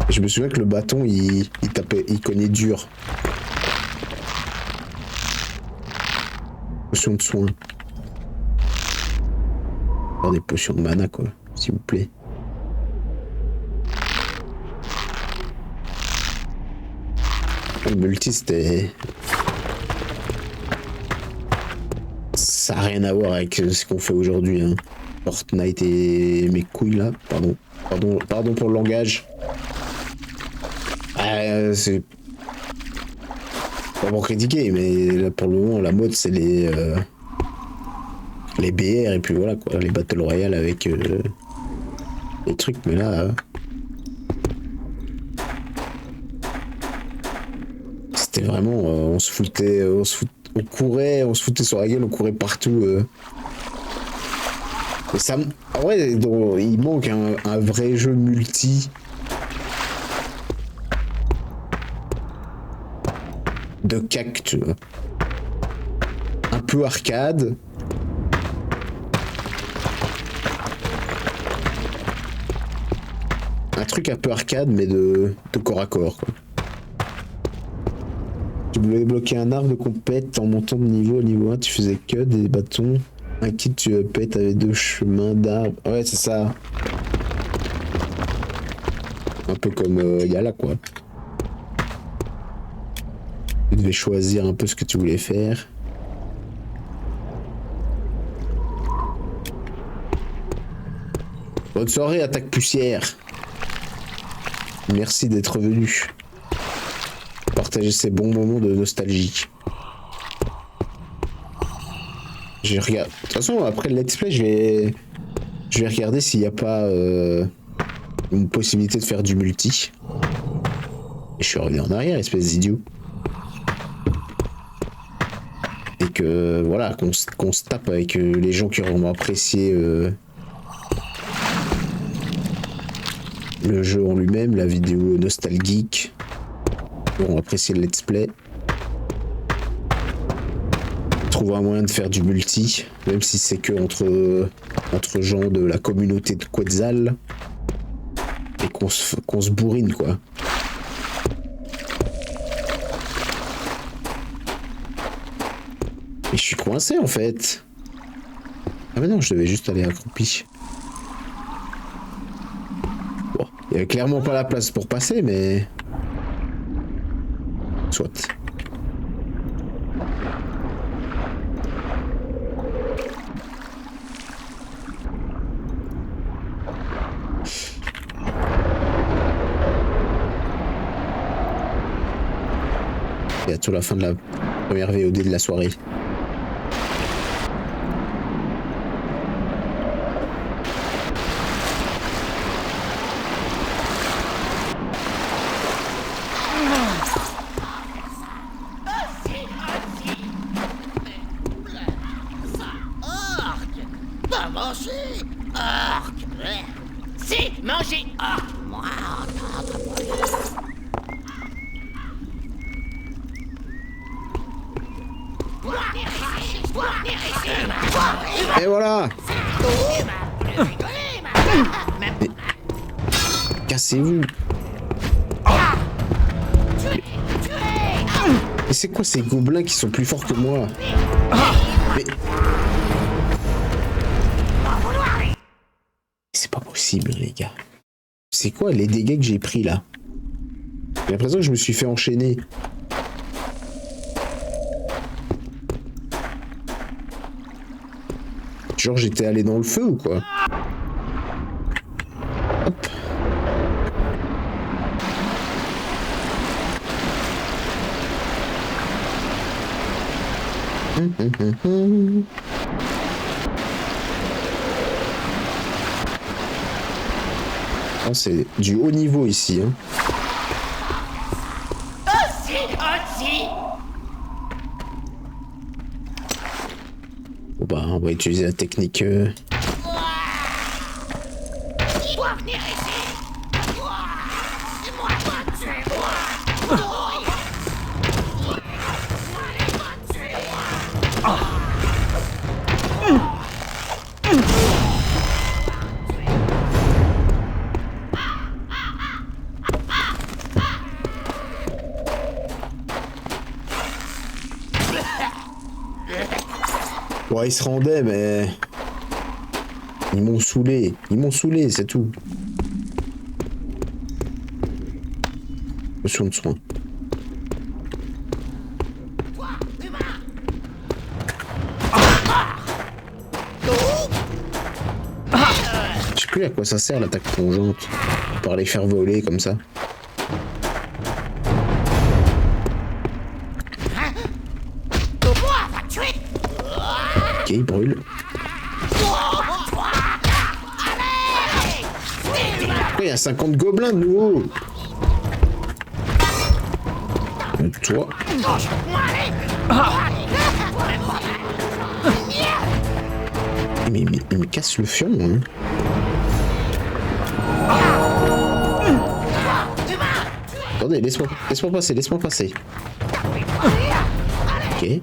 Je me souviens que le bâton il cognait dur. Potion de soin. Avoir des potions de mana quoi. S'il vous plaît. Le multi, c'était... Ça n'a rien à voir avec ce qu'on fait aujourd'hui. Hein. Fortnite et mes couilles, là. Pardon pour le langage. Après, c'est pas pour critiquer, mais là pour le moment la mode c'est les BR et puis voilà quoi, les Battle Royale avec les trucs, mais là c'était vraiment on se foutait, on courait, on se foutait sur la gueule, on courait partout. Et ça, en vrai, il manque un vrai jeu multi. De cac, tu vois. Un peu arcade. Un truc un peu arcade, mais de corps à corps, quoi. Tu voulais débloquer un arbre de compète en montant de niveau. Au niveau 1, tu faisais que des bâtons. Un kit, tu pètes avec 2 chemins d'arbre. Ouais, c'est ça. Un peu comme Yala, quoi. Tu devais choisir un peu ce que tu voulais faire. Bonne soirée, attaque poussière. Merci d'être venu. Partager ces bons moments de nostalgie. Je regarde. De toute façon, après le let's play, je vais regarder s'il n'y a pas une possibilité de faire du multi. Et je suis revenu en arrière, espèce d'idiot. Et que voilà, qu'on se tape avec les gens qui auront apprécié le jeu en lui-même, la vidéo nostalgique, qui auront apprécié le let's play. Trouver un moyen de faire du multi, même si c'est que entre gens de la communauté de Quetzal, et qu'on se bourrine, quoi. Et je suis coincé en fait. Ah mais non, je devais juste aller accroupi. Bon, il y avait clairement pas la place pour passer, mais soit. Et à tout la fin de la première VOD de la soirée. Pas manger orque. Si, manger orque. Et voilà. Mais... Cassez-vous. Mais c'est quoi ces gobelins qui sont plus forts que moi? Mais... C'est pas possible, les gars. C'est quoi les dégâts que j'ai pris là? J'ai l'impression que je me suis fait enchaîner. Genre j'étais allé dans le feu ou quoi? Hop. Oh, c'est du haut niveau ici, hein. Bon bah on va utiliser la technique Ouais, ils se rendaient, mais... Ils m'ont saoulé, c'est tout. Potion de soin. Je sais plus à quoi ça sert l'attaque conjointe. Par les faire voler comme ça. Ok, il brûle. Pourquoi il y a 50 gobelins de nouveau? Toi. Mais il me casse le fion, hein. Attendez, laisse-moi passer. Ok.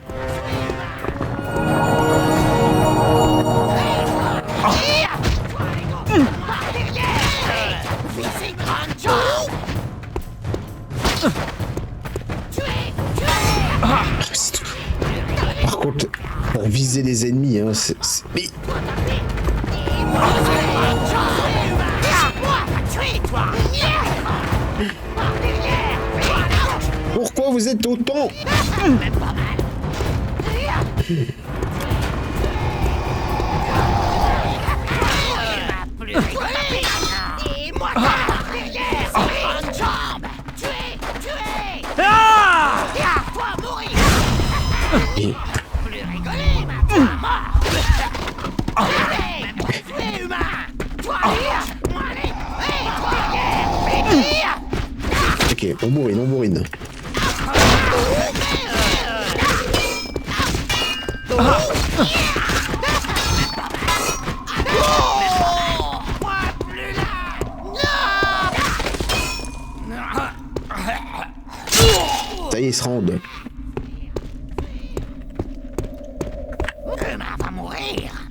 Par contre, pour viser les ennemis, hein, c'est... Mais... Pourquoi vous êtes autant? Et... Ok, on bourrine. Ça y est, ils se rendent. Va mourir.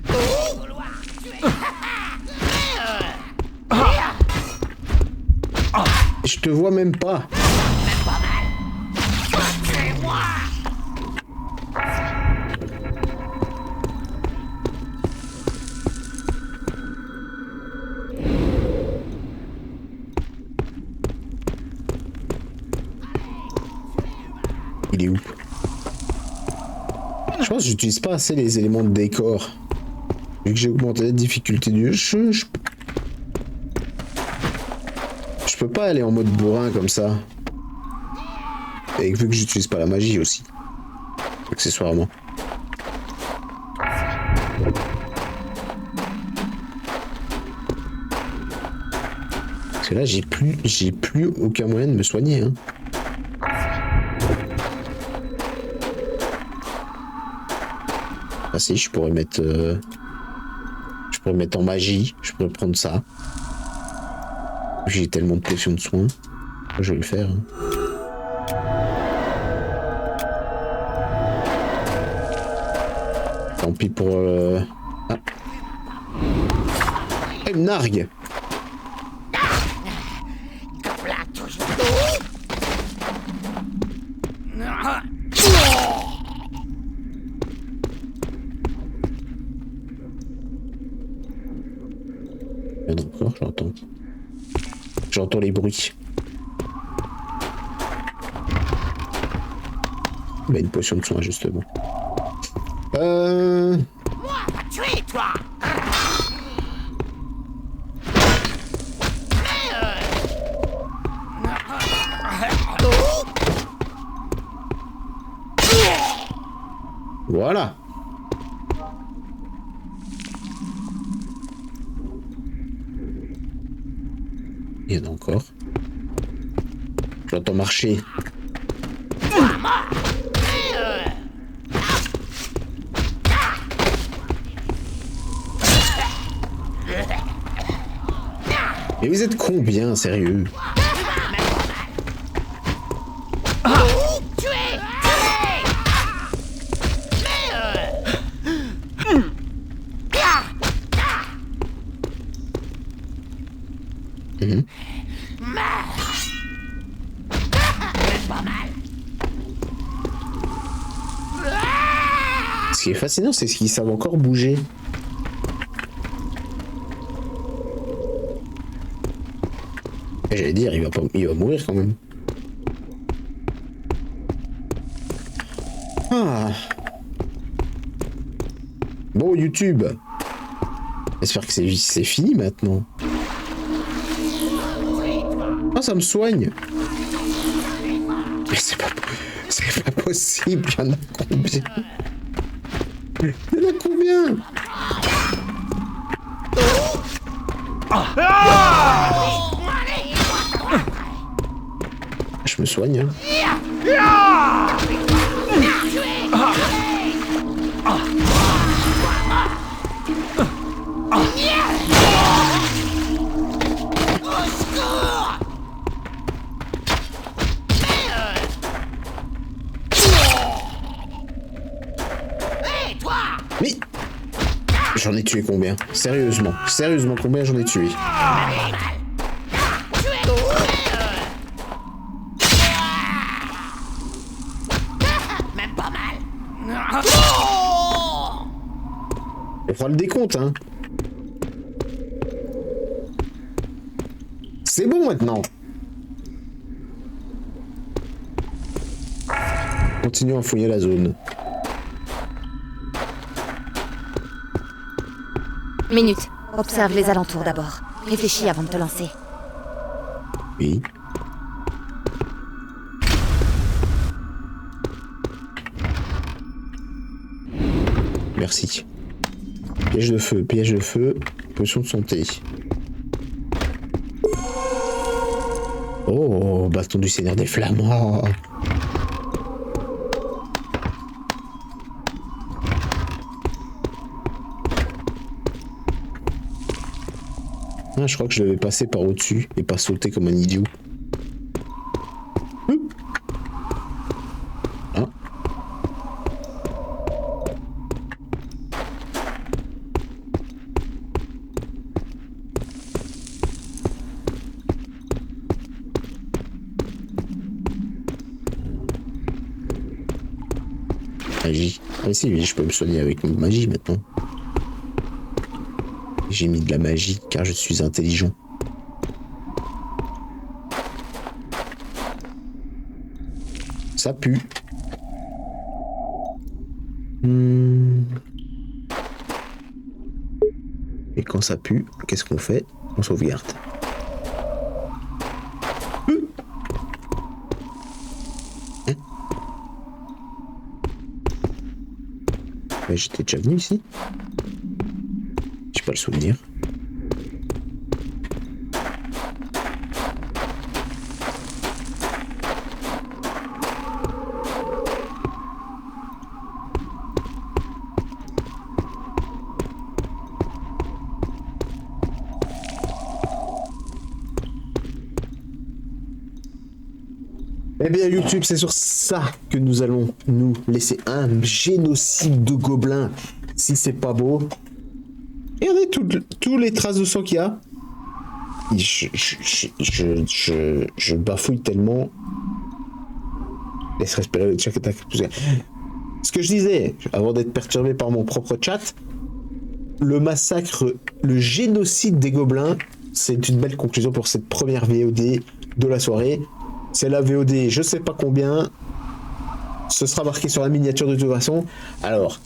Je te vois même pas. Il est où? Je pense que j'utilise pas assez les éléments de décor. Vu que j'ai augmenté la difficulté du jeu, je peux pas aller en mode bourrin comme ça. Et vu que j'utilise pas la magie aussi. Accessoirement. Parce que là j'ai plus aucun moyen de me soigner, hein. Ah si, je pourrais mettre en magie, je pourrais prendre ça. J'ai tellement de potions de soins. Je vais le faire. Hein. Tant pis pour... Ah. Elle me nargue. D'accord, j'entends. J'entends les bruits. Bah, une potion de soin, justement. Tuez-toi. Voilà. Il y en a encore. J'entends marcher. Mais vous êtes combien, sérieux? Ce qui est fascinant, c'est qu'ils savent encore bouger. J'allais dire, il va mourir quand même. Ah. Bon, YouTube. J'espère que c'est fini maintenant. Ah, ça me soigne. Mais c'est pas possible, il y en a combien? Il y en a combien? Je me soigne. Hein. Mais j'en ai tué combien? Sérieusement, combien j'en ai tué? Même pas mal. On fera le décompte, hein. C'est bon maintenant. Continuons à fouiller la zone. Minute. Observe les alentours d'abord. Réfléchis avant de te lancer. Oui. Merci. Piège de feu, potion de santé. Oh, bâton du Seigneur des Flammes. Oh. Ah, je crois que je devais passer par au-dessus et pas sauter comme un idiot. Ah. Magie. Ah si, oui, je peux me soigner avec une magie maintenant. J'ai mis de la magie car je suis intelligent. Ça pue. Et quand ça pue, qu'est-ce qu'on fait? On sauvegarde. Hein? Ouais, j'étais déjà venu ici. J'ai pas le souvenir. Eh bien YouTube, c'est sur ça que nous allons nous laisser un génocide de gobelins. Si c'est pas beau. Regardez tous les traces de sang qu'il y a. Je bafouille tellement. Laisse respirer le chat attaque. Ce que je disais, avant d'être perturbé par mon propre chat, le massacre, le génocide des gobelins, c'est une belle conclusion pour cette première VOD de la soirée. C'est la VOD, je sais pas combien. Ce sera marqué sur la miniature de toute façon. Alors,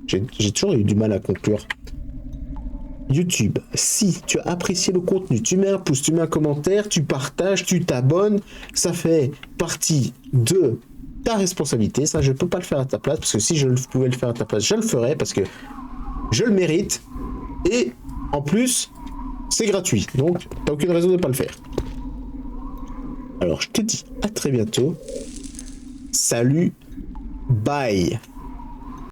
j'ai toujours eu du mal à conclure. YouTube, si tu as apprécié le contenu, tu mets un pouce, tu mets un commentaire, tu partages, tu t'abonnes. Ça fait partie de ta responsabilité. Ça, je peux pas le faire à ta place, parce que si je pouvais le faire à ta place, je le ferais, parce que je le mérite. Et en plus, c'est gratuit. Donc, t'as aucune raison de ne pas le faire. Alors, je te dis à très bientôt. Salut, bye.